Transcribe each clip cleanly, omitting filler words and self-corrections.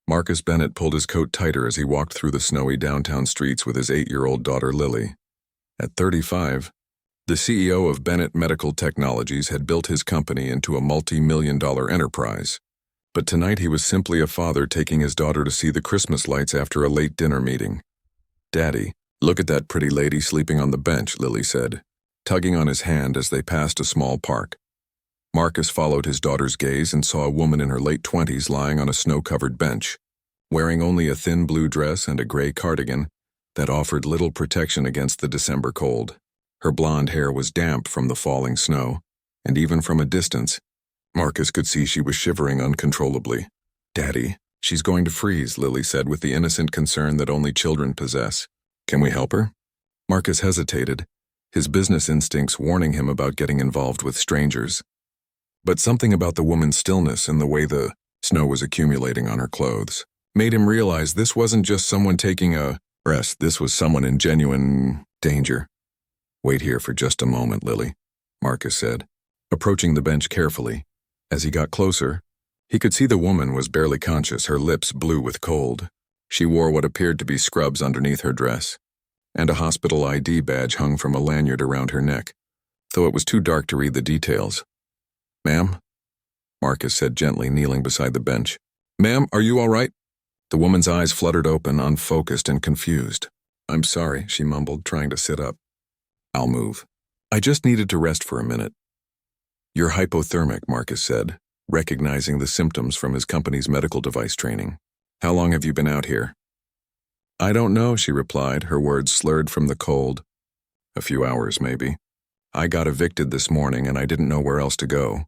Marcus Bennett pulled his coat tighter as he walked through the snowy downtown streets with his 8-year-old daughter Lily. At 35, the CEO of Bennett Medical Technologies had built his company into a multi-million-dollar enterprise. But tonight he was simply a father taking his daughter to see the Christmas lights after a late dinner meeting. "Daddy, look at that pretty lady sleeping on the bench," Lily said, tugging on his hand as they passed a small park. Marcus followed his daughter's gaze and saw a woman in her late 20s lying on a snow-covered bench, wearing only a thin blue dress and a gray cardigan that offered little protection against the December cold. Her blonde hair was damp from the falling snow, and even from a distance, Marcus could see she was shivering uncontrollably. "Daddy, she's going to freeze," Lily said with the innocent concern that only children possess. "Can we help her?" Marcus hesitated, his business instincts warning him about getting involved with strangers. But something about the woman's stillness and the way the snow was accumulating on her clothes made him realize this wasn't just someone taking a rest, this was someone in genuine danger. "Wait here for just a moment, Lily," Marcus said, approaching the bench carefully. As he got closer, he could see the woman was barely conscious, her lips blue with cold. She wore what appeared to be scrubs underneath her dress, and a hospital ID badge hung from a lanyard around her neck, though it was too dark to read the details. "Ma'am?" Marcus said gently, kneeling beside the bench. "Ma'am, are you all right?" The woman's eyes fluttered open, unfocused and confused. "I'm sorry," she mumbled, trying to sit up. "I'll move. I just needed to rest for a minute." "You're hypothermic," Marcus said, recognizing the symptoms from his company's medical device training. "How long have you been out here?" "I don't know," she replied, her words slurred from the cold. "A few hours, maybe. I got evicted this morning and I didn't know where else to go."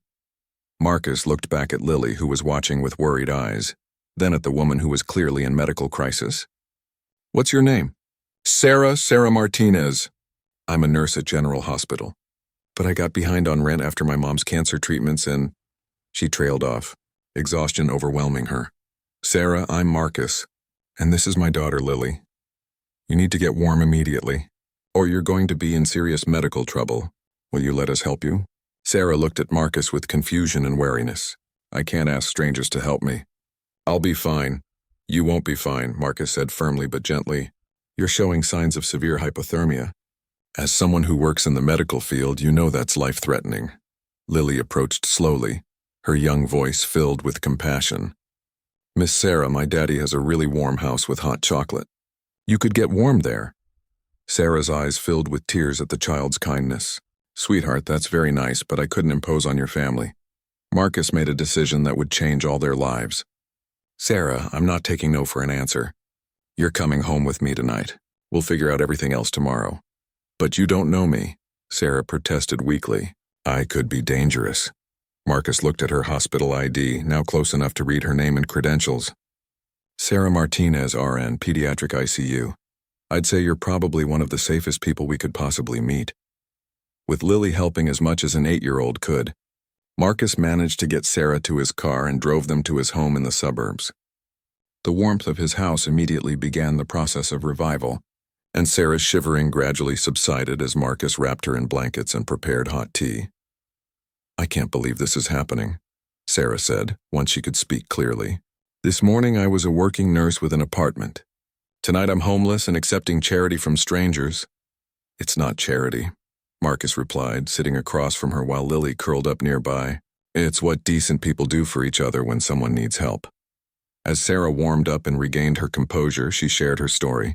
Marcus looked back at Lily, who was watching with worried eyes, then at the woman who was clearly in medical crisis. "What's your name?" Sarah Martinez. "I'm a nurse at General Hospital. But I got behind on rent after my mom's cancer treatments and..." She trailed off, exhaustion overwhelming her. "Sarah, I'm Marcus, and this is my daughter Lily. You need to get warm immediately, or you're going to be in serious medical trouble. Will you let us help you?" Sarah looked at Marcus with confusion and wariness. "I can't ask strangers to help me." "I'll be fine." "You won't be fine," Marcus said firmly but gently. "You're showing signs of severe hypothermia. As someone who works in the medical field, you know that's life-threatening." Lily approached slowly, her young voice filled with compassion. "Miss Sarah, my daddy has a really warm house with hot chocolate. You could get warm there." Sarah's eyes filled with tears at the child's kindness. "Sweetheart, that's very nice, but I couldn't impose on your family." Marcus made a decision that would change all their lives. "Sarah, I'm not taking no for an answer. You're coming home with me tonight. We'll figure out everything else tomorrow." "But you don't know me," Sarah protested weakly. "I could be dangerous." Marcus looked at her hospital ID, now close enough to read her name and credentials. "Sarah Martinez, RN, Pediatric ICU. I'd say you're probably one of the safest people we could possibly meet." With Lily helping as much as an 8-year-old could, Marcus managed to get Sarah to his car and drove them to his home in the suburbs. The warmth of his house immediately began the process of revival, and Sarah's shivering gradually subsided as Marcus wrapped her in blankets and prepared hot tea. "I can't believe this is happening," Sarah said, once she could speak clearly. "This morning I was a working nurse with an apartment. Tonight I'm homeless and accepting charity from strangers." "It's not charity," Marcus replied, sitting across from her while Lily curled up nearby. "It's what decent people do for each other when someone needs help." As Sarah warmed up and regained her composure, she shared her story.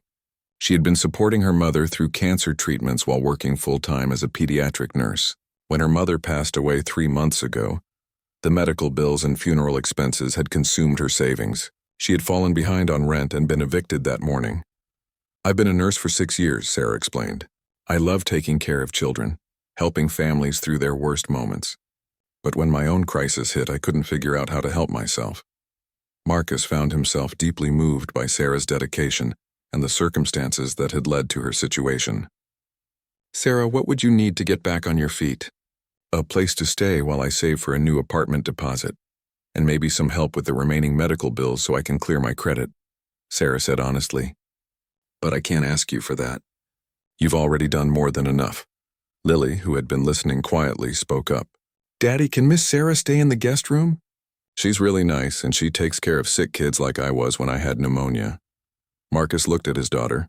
She had been supporting her mother through cancer treatments while working full-time as a pediatric nurse. When her mother passed away 3 months ago, the medical bills and funeral expenses had consumed her savings. She had fallen behind on rent and been evicted that morning. "I've been a nurse for 6 years," Sarah explained. "I love taking care of children, helping families through their worst moments. But when my own crisis hit, I couldn't figure out how to help myself." Marcus found himself deeply moved by Sarah's dedication and the circumstances that had led to her situation. "Sarah, what would you need to get back on your feet?" "A place to stay while I save for a new apartment deposit, and maybe some help with the remaining medical bills so I can clear my credit," Sarah said honestly. "But I can't ask you for that. You've already done more than enough." Lily, who had been listening quietly, spoke up. "Daddy, can Miss Sarah stay in the guest room?" She's really nice, and she takes care of sick kids like I was when I had pneumonia. Marcus looked at his daughter,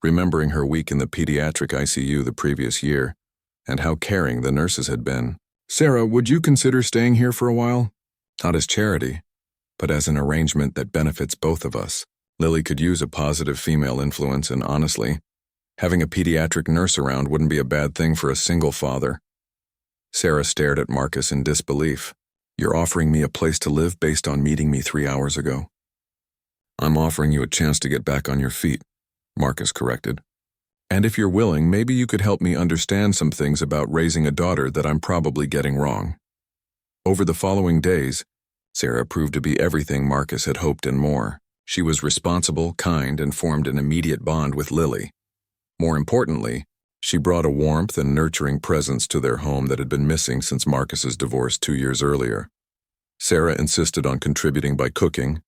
remembering her week in the pediatric ICU the previous year, and how caring the nurses had been. Sarah, would you consider staying here for a while? Not as charity, but as an arrangement that benefits both of us. Lily could use a positive female influence, and honestly, having a pediatric nurse around wouldn't be a bad thing for a single father. Sarah stared at Marcus in disbelief. You're offering me a place to live based on meeting me 3 hours ago? I'm offering you a chance to get back on your feet, Marcus corrected. And if you're willing, maybe you could help me understand some things about raising a daughter that I'm probably getting wrong. Over the following days, Sarah proved to be everything Marcus had hoped and more. She was responsible, kind, and formed an immediate bond with Lily. More importantly, she brought a warmth and nurturing presence to their home that had been missing since Marcus's divorce 2 years earlier. Sarah insisted on contributing by cooking,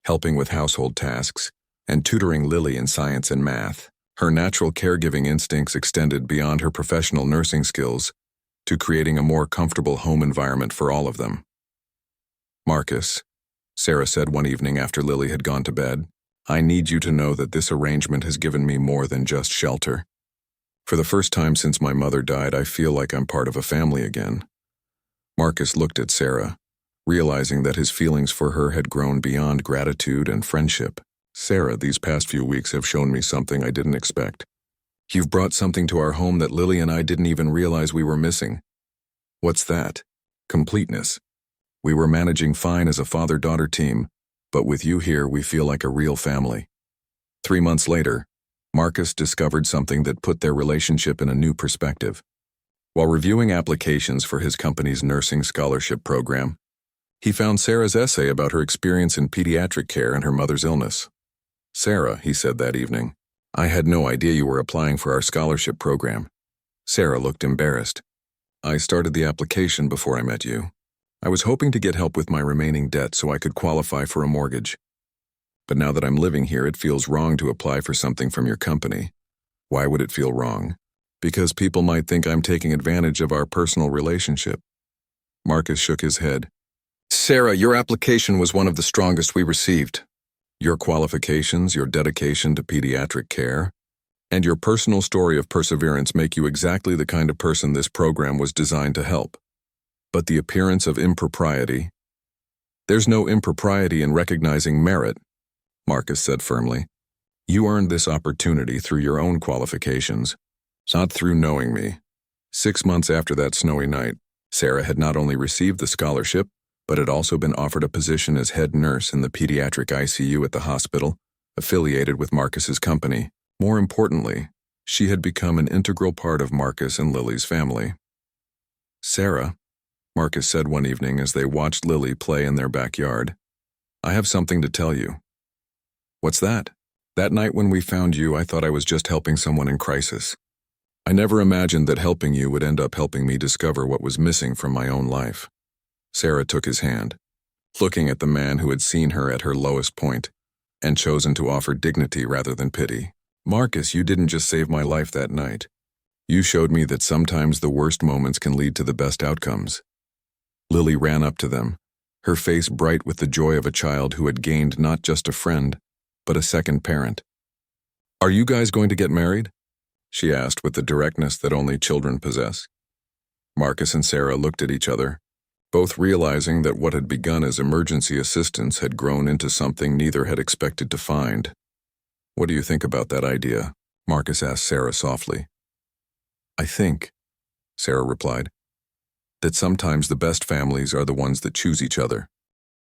helping with household tasks, and tutoring Lily in science and math. Her natural caregiving instincts extended beyond her professional nursing skills to creating a more comfortable home environment for all of them. Marcus, Sarah said one evening after Lily had gone to bed, I need you to know that this arrangement has given me more than just shelter. For the first time since my mother died, I feel like I'm part of a family again. Marcus looked at Sarah, realizing that his feelings for her had grown beyond gratitude and friendship. Sarah, these past few weeks have shown me something I didn't expect. You've brought something to our home that Lily and I didn't even realize we were missing. What's that? Completeness. We were managing fine as a father-daughter team, but with you here, we feel like a real family. 3 months later, Marcus discovered something that put their relationship in a new perspective. While reviewing applications for his company's nursing scholarship program, he found Sarah's essay about her experience in pediatric care and her mother's illness. Sarah, he said that evening, I had no idea you were applying for our scholarship program. Sarah looked embarrassed. I started the application before I met you. I was hoping to get help with my remaining debt so I could qualify for a mortgage. But now that I'm living here, it feels wrong to apply for something from your company. Why would it feel wrong? Because people might think I'm taking advantage of our personal relationship. Marcus shook his head. Sarah, your application was one of the strongest we received. Your qualifications, your dedication to pediatric care, and your personal story of perseverance make you exactly the kind of person this program was designed to help. But the appearance of impropriety. There's no impropriety in recognizing merit, Marcus said firmly. You earned this opportunity through your own qualifications, not through knowing me. 6 months after that snowy night, Sarah had not only received the scholarship, but had also been offered a position as head nurse in the pediatric ICU at the hospital, affiliated with Marcus's company. More importantly, she had become an integral part of Marcus and Lily's family. Sarah, Marcus said one evening as they watched Lily play in their backyard, I have something to tell you. What's that? That night when we found you, I thought I was just helping someone in crisis. I never imagined that helping you would end up helping me discover what was missing from my own life. Sarah took his hand, looking at the man who had seen her at her lowest point and chosen to offer dignity rather than pity. Marcus, you didn't just save my life that night. You showed me that sometimes the worst moments can lead to the best outcomes. Lily ran up to them, her face bright with the joy of a child who had gained not just a friend, but a second parent. Are you guys going to get married? She asked with the directness that only children possess. Marcus and Sarah looked at each other, both realizing that what had begun as emergency assistance had grown into something neither had expected to find. What do you think about that idea? Marcus asked Sarah softly. I think, Sarah replied, that sometimes the best families are the ones that choose each other.